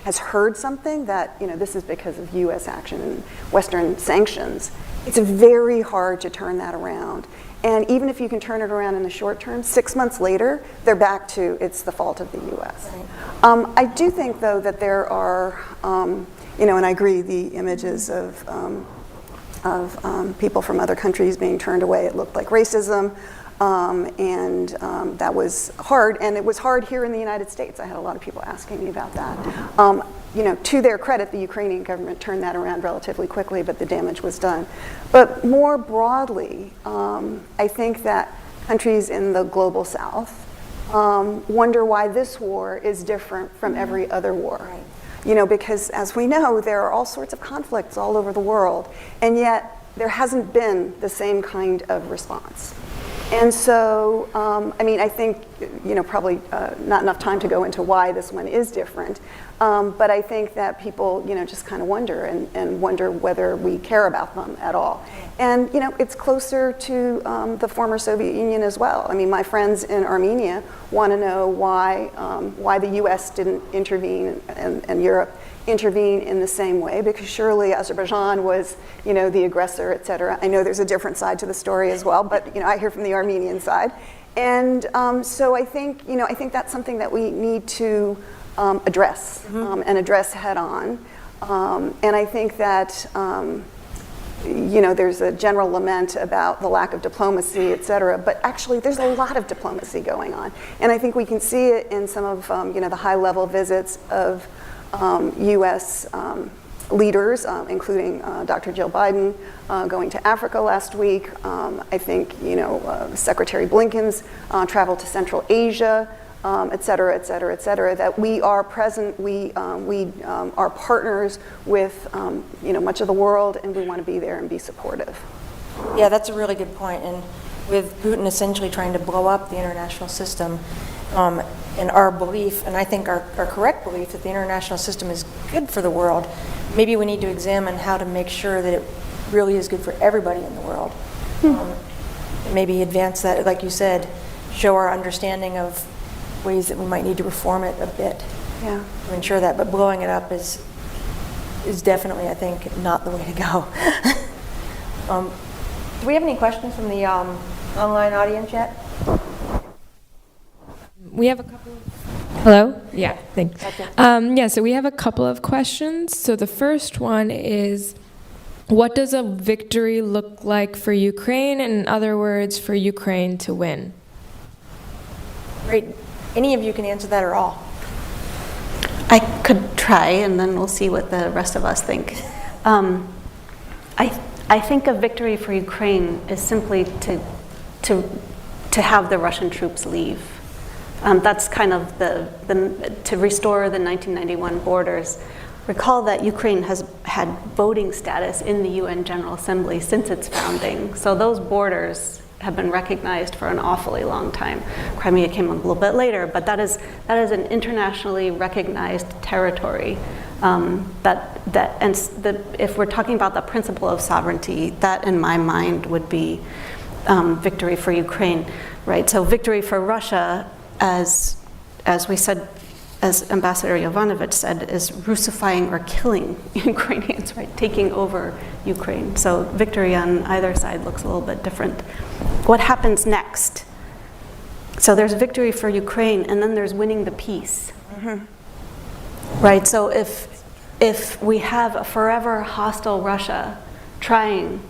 Speaker 3: has heard something that, this is because of U.S. action and Western sanctions, it's very hard to turn that around. And even if you can turn it around in the short term, 6 months later, they're back to it's the fault of the U.S. Right. I do think, though, that there are, and I agree, the images of people from other countries being turned away, it looked like racism. And that was hard, and it was hard here in the United States. I had a lot of people asking me about that. To their credit, the Ukrainian government turned that around relatively quickly, but the damage was done. But more broadly, I think that countries in the global south wonder why this war is different from every other war. Right. Because as we know, there are all sorts of conflicts all over the world, and yet there hasn't been the same kind of response. And so, I think, probably not enough time to go into why this one is different, but I think that people, just kind of wonder and wonder whether we care about them at all. And, it's closer to the former Soviet Union as well. I mean, my friends in Armenia want to know why the U.S. didn't intervene and Europe intervene in the same way, because surely Azerbaijan was, the aggressor, et cetera. I know there's a different side to the story as well, but, I hear from the Armenian side. And so I think that's something that we need to address and address head on. And I think that, there's a general lament about the lack of diplomacy, et cetera, but actually there's a lot of diplomacy going on. And I think we can see it in some of, the high-level visits of U.S. Leaders, including Dr. Jill Biden, going to Africa last week. I think, Secretary Blinken's travel to Central Asia, et cetera, et cetera, et cetera, that we are present, we are partners with, much of the world, and we want to be there and be supportive.
Speaker 2: Yeah, that's a really good point. And with Putin essentially trying to blow up the international system, and our belief, and I think our correct belief, that the international system is good for the world, maybe we need to examine how to make sure that it really is good for everybody in the world. Maybe advance that, like you said, show our understanding of ways that we might need to reform it a bit to ensure that. But blowing it up is definitely, I think, not the way to go. Do we have any questions from the online audience yet?
Speaker 6: We have a couple of... Hello? Yeah, thanks. Okay. So we have a couple of questions. So the first one is, what does a victory look like for Ukraine? And in other words, for Ukraine to win?
Speaker 2: Great. Any of you can answer that or all?
Speaker 5: I could try, and then we'll see what the rest of us think. I think a victory for Ukraine is simply to have the Russian troops leave. That's kind of to restore the 1991 borders. Recall that Ukraine has had voting status in the UN General Assembly since its founding. So those borders have been recognized for an awfully long time. Crimea came a little bit later, but that is an internationally recognized territory. If we're talking about the principle of sovereignty, that in my mind would be victory for Ukraine, right? So victory for Russia, as we said, as Ambassador Yovanovitch said, is Russifying or killing Ukrainians, right? Taking over Ukraine. So victory on either side looks a little bit different. What happens next? So there's victory for Ukraine, and then there's winning the peace. Right, so if we have a forever hostile Russia trying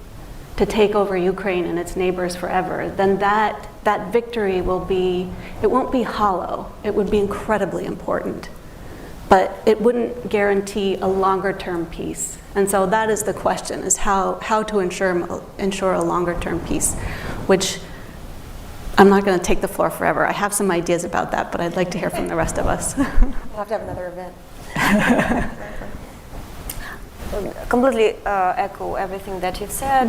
Speaker 5: to take over Ukraine and its neighbors forever, then that victory won't be hollow. It would be incredibly important, but it wouldn't guarantee a longer-term peace. And so that is the question: is how to ensure a longer-term peace, which I'm not going to take the floor forever. I have some ideas about that, but I'd like to hear from the rest of us.
Speaker 2: We'll have to have another event.
Speaker 4: Completely echo everything that you've said,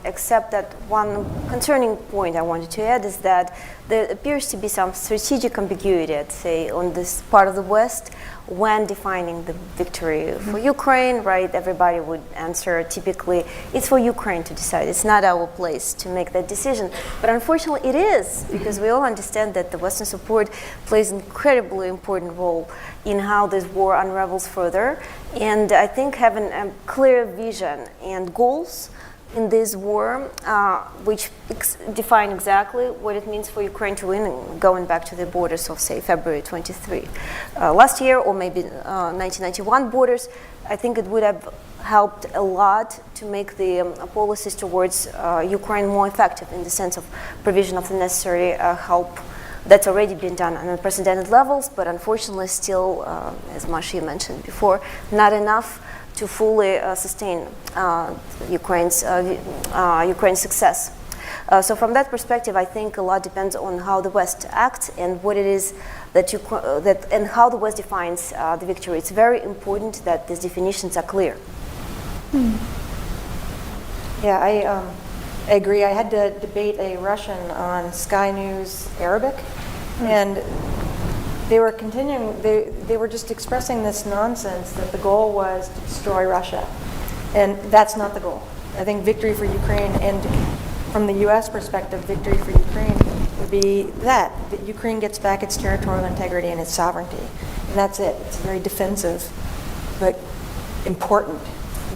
Speaker 4: except that one concerning point I wanted to add is that there appears to be some strategic ambiguity, I'd say, on this part of the West when defining the victory for Ukraine, right? Everybody would answer typically, it's for Ukraine to decide. It's not our place to make that decision. But unfortunately it is, because we all understand that the Western support plays an incredibly important role in how this war unravels further. And I think having a clear vision and goals in this war, which define exactly what it means for Ukraine to win, going back to the borders of, say, February 23 last year, or maybe 1991 borders, I think it would have helped a lot to make the policies towards Ukraine more effective in the sense of provision of the necessary help that's already been done on unprecedented levels, but unfortunately still, as Masha mentioned before, not enough to fully sustain Ukraine's success. So from that perspective, I think a lot depends on how the West acts and what it is and how the West defines the victory. It's very important that these definitions are clear.
Speaker 2: Yeah, I agree. I had to debate a Russian on Sky News Arabic, and they were continuing, they were just expressing this nonsense that the goal was to destroy Russia. And that's not the goal. I think victory for Ukraine, and from the U.S. perspective, victory for Ukraine would be that Ukraine gets back its territorial integrity and its sovereignty. And that's it. It's very defensive, but important.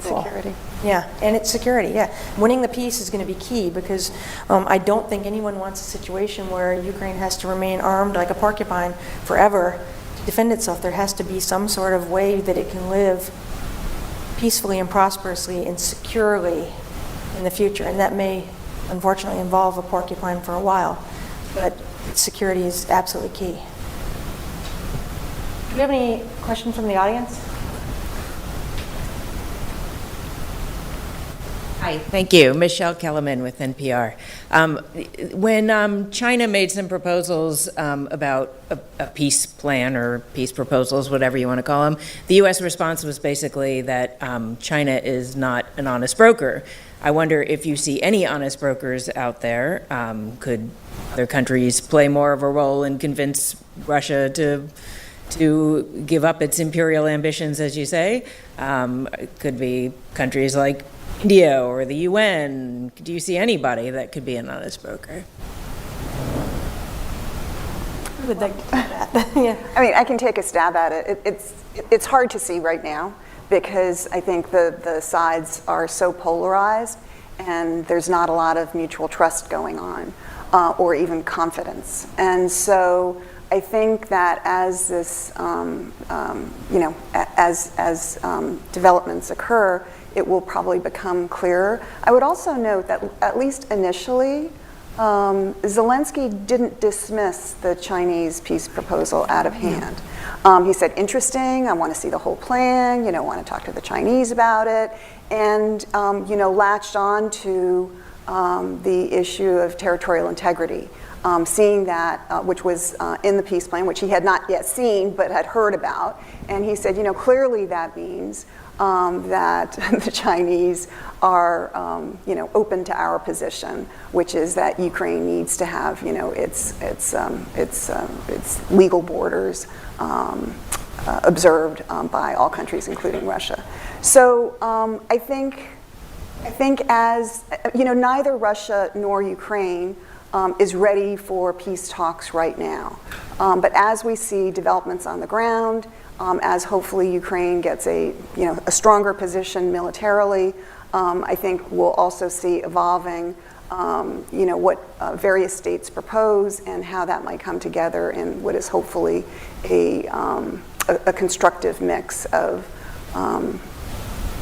Speaker 3: Security.
Speaker 2: Yeah, and it's security, yeah. Winning the peace is going to be key, because I don't think anyone wants a situation where Ukraine has to remain armed like a porcupine forever to defend itself. There has to be some sort of way that it can live peacefully and prosperously and securely in the future. And that may, unfortunately, involve a porcupine for a while. But security is absolutely key. Do you have any questions from the audience?
Speaker 7: Hi, thank you. Michelle Kellerman with NPR. When China made some proposals about a peace plan or peace proposals, whatever you want to call them, the U.S. response was basically that China is not an honest broker. I wonder if you see any honest brokers out there. Could other countries play more of a role and convince Russia to give up its imperial ambitions, as you say? It could be countries like India or the UN. Do you see anybody that could be an honest broker?
Speaker 2: I would like to do that. Yeah.
Speaker 3: I mean, I can take a stab at it. It's hard to see right now, because I think the sides are so polarized, and there's not a lot of mutual trust going on, or even confidence. And so I think that as this, as developments occur, it will probably become clearer. I would also note that, at least initially, Zelensky didn't dismiss the Chinese peace proposal out of hand. He said, interesting, I want to see the whole plan, I want to talk to the Chinese about it, and latched on to the issue of territorial integrity, seeing that, which was in the peace plan, which he had not yet seen but had heard about. And he said, clearly that means that the Chinese are, open to our position, which is that Ukraine needs to have, its legal borders observed by all countries, including Russia. So I think as, neither Russia nor Ukraine is ready for peace talks right now. But as we see developments on the ground, as hopefully Ukraine gets a stronger position militarily, I think we'll also see evolving, what various states propose and how that might come together in what is hopefully a constructive mix of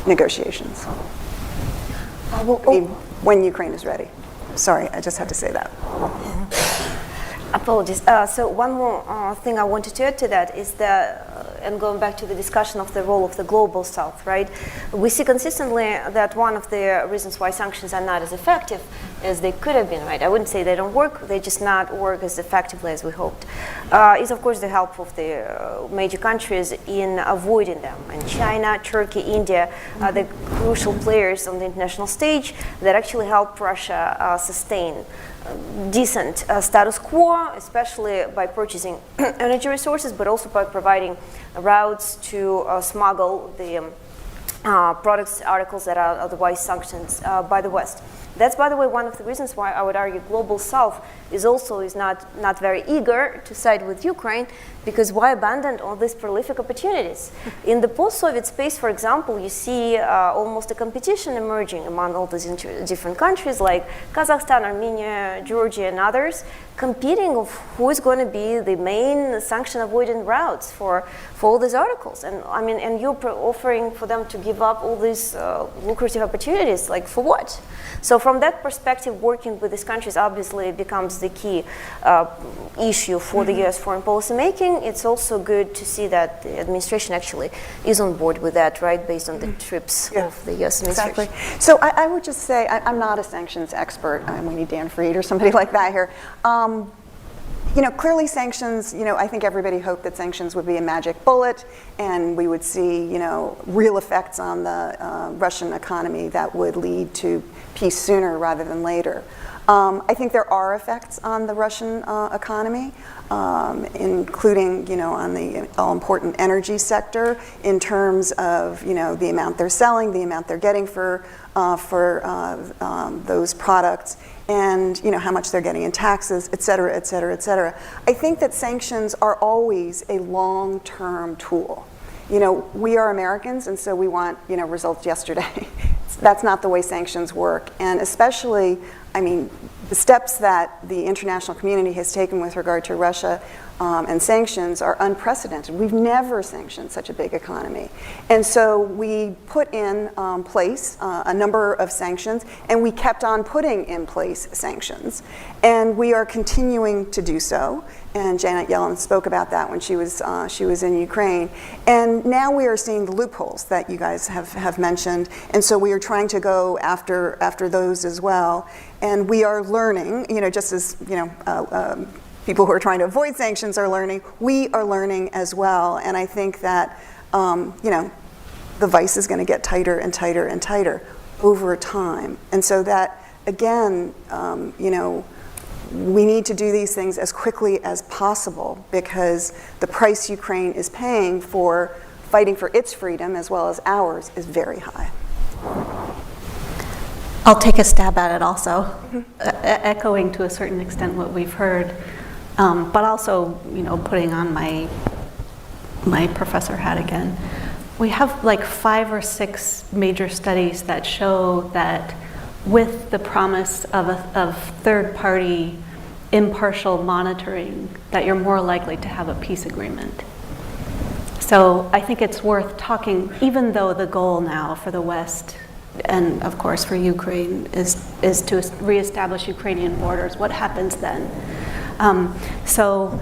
Speaker 3: negotiations. When Ukraine is ready. Sorry, I just had to say that.
Speaker 4: Apologies. So one more thing I wanted to add to that is that, and going back to the discussion of the role of the global South, right? We see consistently that one of the reasons why sanctions are not as effective as they could have been, right? I wouldn't say they don't work, they just not work as effectively as we hoped. Is of course the help of the major countries in avoiding them. And China, Turkey, India are the crucial players on the international stage that actually help Russia sustain decent status quo, especially by purchasing energy resources, but also by providing routes to smuggle the products, articles that are otherwise sanctioned by the West. That's, by the way, one of the reasons why I would argue global South is not very eager to side with Ukraine, because why abandon all these prolific opportunities? In the post-Soviet space, for example, you see almost a competition emerging among all these different countries like Kazakhstan, Armenia, Georgia, and others, competing of who is going to be the main sanction-avoiding routes for all these articles. And I mean, and you're offering for them to give up all these lucrative opportunities, like for what? So from that perspective, working with these countries obviously becomes the key issue for the U.S. foreign policy making. It's also good to see that the administration actually is on board with that, right, based on the trips of the U.S. administration.
Speaker 3: Exactly. So I would just say, I'm not a sanctions expert. We need Dan Fried or somebody like that here. Clearly sanctions, I think everybody hoped that sanctions would be a magic bullet and we would see, real effects on the Russian economy that would lead to peace sooner rather than later. I think there are effects on the Russian economy, including, on the all-important energy sector in terms of, the amount they're selling, the amount they're getting for those products, and how much they're getting in taxes, et cetera, et cetera, et cetera. I think that sanctions are always a long-term tool. We are Americans, and so we want, results yesterday. That's not the way sanctions work. And especially, the steps that the international community has taken with regard to Russia and sanctions are unprecedented. We've never sanctioned such a big economy. And so we put in place a number of sanctions, and we kept on putting in place sanctions. And we are continuing to do so. And Janet Yellen spoke about that when she was in Ukraine. And now we are seeing the loopholes that you guys have mentioned. And so we are trying to go after those as well. And we are learning, just as, people who are trying to avoid sanctions are learning, we are learning as well. And I think that, the vice is going to get tighter and tighter and tighter over time. And so that, again, we need to do these things as quickly as possible because the price Ukraine is paying for fighting for its freedom as well as ours is very high.
Speaker 5: I'll take a stab at it also, echoing to a certain extent what we've heard, but also, putting on my professor hat again. We have like 5 or 6 major studies that show that with the promise of third-party impartial monitoring, that you're more likely to have a peace agreement. So I think it's worth talking, even though the goal now for the West, and of course for Ukraine, is to reestablish Ukrainian borders. What happens then? So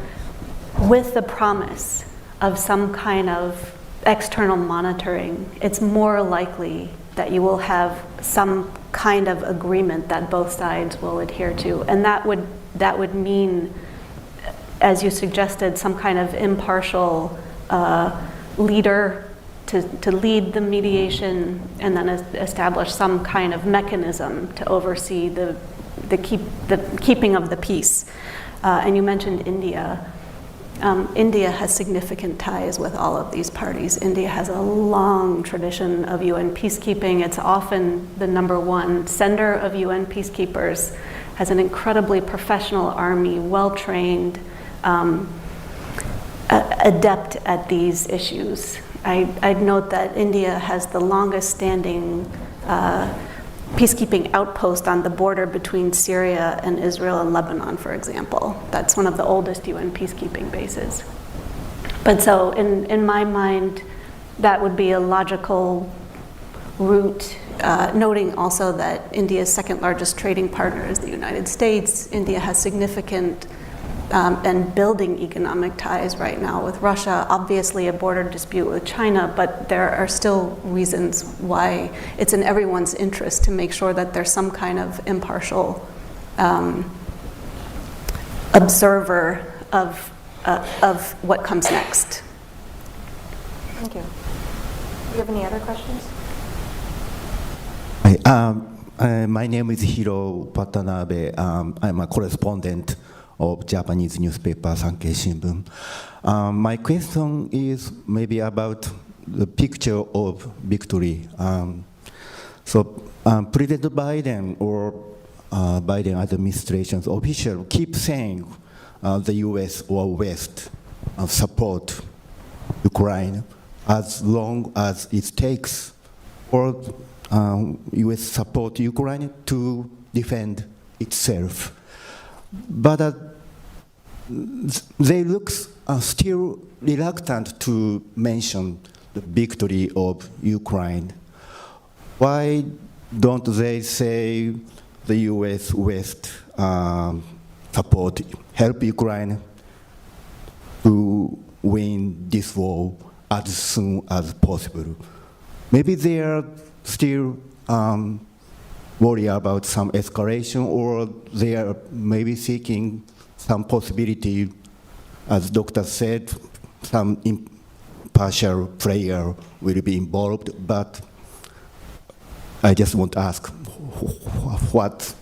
Speaker 5: with the promise of some kind of external monitoring, it's more likely that you will have some kind of agreement that both sides will adhere to. And that would mean, as you suggested, some kind of impartial leader to lead the mediation and then establish some kind of mechanism to oversee the keeping of the peace. And you mentioned India. India has significant ties with all of these parties. India has a long tradition of UN peacekeeping. It's often the #1 sender of UN peacekeepers, has an incredibly professional army, well-trained, adept at these issues. I'd note that India has the longest standing peacekeeping outpost on the border between Syria and Israel and Lebanon, for example. That's one of the oldest UN peacekeeping bases. But so in my mind, that would be a logical route, noting also that India's second largest trading partner is the United States. India has significant and building economic ties right now with Russia, obviously a border dispute with China, but there are still reasons why it's in everyone's interest to make sure that there's some kind of impartial observer of what comes next.
Speaker 2: Thank you. Do you have any other questions?
Speaker 8: My name is Hiro Watanabe. I'm a correspondent of Japanese newspaper Sankei Shimbun. My question is maybe about the picture of victory. President Biden or Biden administration's officials keep saying the U.S. or West support Ukraine as long as it takes for U.S. support Ukraine to defend itself. But they look still reluctant to mention the victory of Ukraine. Why don't they say the U.S. West support, help Ukraine to win this war as soon as possible? Maybe they are still worry about some escalation, or they are maybe seeking some possibility, as doctor said, some impartial player will be involved. But I just want to ask what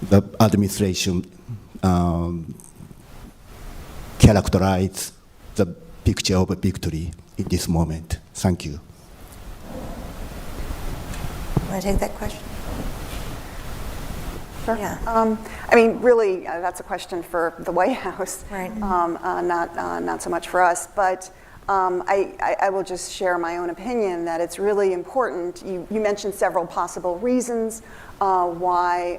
Speaker 8: the administration characterize the picture of a victory in this moment. Thank you.
Speaker 2: Want to take that question?
Speaker 3: Sure. Yeah. I mean, really, that's a question for the White House,
Speaker 2: Right.
Speaker 3: Not so much for us. But I will just share my own opinion that it's really important. You mentioned several possible reasons why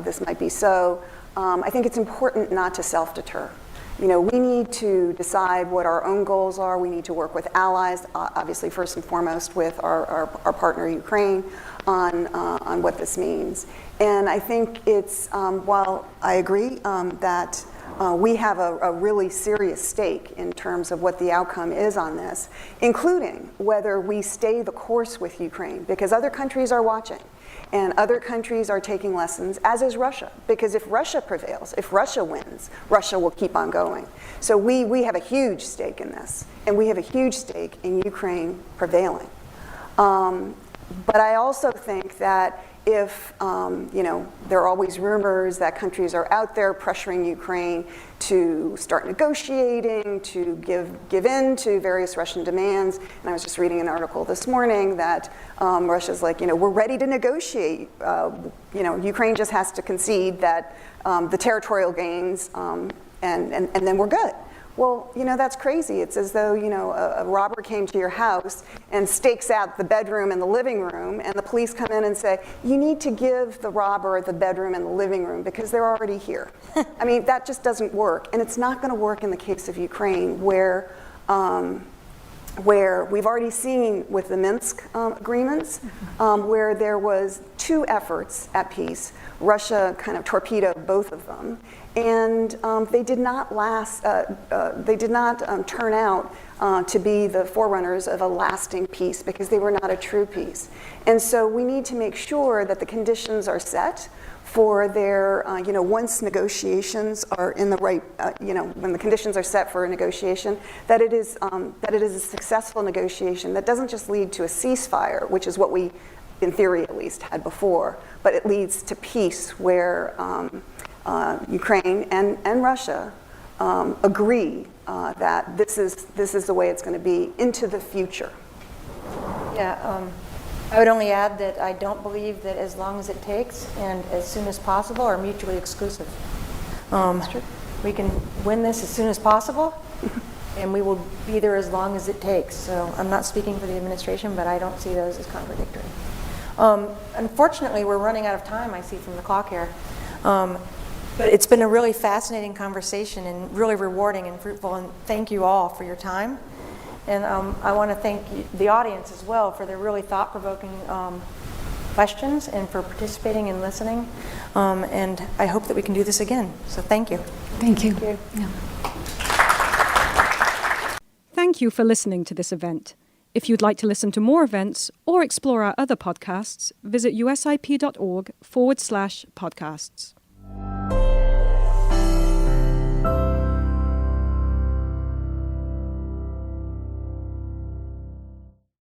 Speaker 3: this might be so. I think it's important not to self-deter. You know, we need to decide what our own goals are. We need to work with allies, obviously first and foremost with our partner Ukraine, on what this means. And I think it's, while I agree that we have a really serious stake in terms of what the outcome is on this, including whether we stay the course with Ukraine, because other countries are watching. And other countries are taking lessons, as is Russia, because if Russia prevails, if Russia wins, Russia will keep on going. So we have a huge stake in this, and we have a huge stake in Ukraine prevailing. But I also think that if, you know, there are always rumors that countries are out there pressuring Ukraine to start negotiating, to give in to various Russian demands. And I was just reading an article this morning that Russia's like, you know, we're ready to negotiate. You know, Ukraine just has to concede that the territorial gains, and then we're good. Well, you know, that's crazy. It's as though, you know, a robber came to your house and stakes out the bedroom and the living room, and the police come in and say, you need to give the robber the bedroom and the living room because they're already here. I mean, that just doesn't work. And it's not going to work in the case of Ukraine, where we've already seen with the Minsk agreements, where there was 2 efforts at peace. Russia kind of torpedoed both of them. And they did not turn out to be the forerunners of a lasting peace because they were not a true peace. And so we need to make sure that the conditions are set for their, you know, once negotiations are in the right, you know, when the conditions are set for a negotiation, that it is a successful negotiation that doesn't just lead to a ceasefire, which is what we, in theory at least, had before, but it leads to peace where Ukraine and Russia agree that this is the way it's going to be into the future.
Speaker 2: Yeah, I would only add that I don't believe that as long as it takes and as soon as possible are mutually exclusive. We can win this as soon as possible, and we will be there as long as it takes. So I'm not speaking for the administration, but I don't see those as contradictory. Unfortunately, we're running out of time, I see from the clock here. But it's been a really fascinating conversation and really rewarding and fruitful, and thank you all for your time. And I want to thank the audience as well for their really thought-provoking questions and for participating and listening. And I hope that we can do this again. So thank you.
Speaker 5: Thank you.
Speaker 2: Thank you.
Speaker 5: Yeah.
Speaker 1: Thank you for listening to this event. If you'd like to listen to more events or explore our other podcasts, visit usip.org/podcasts.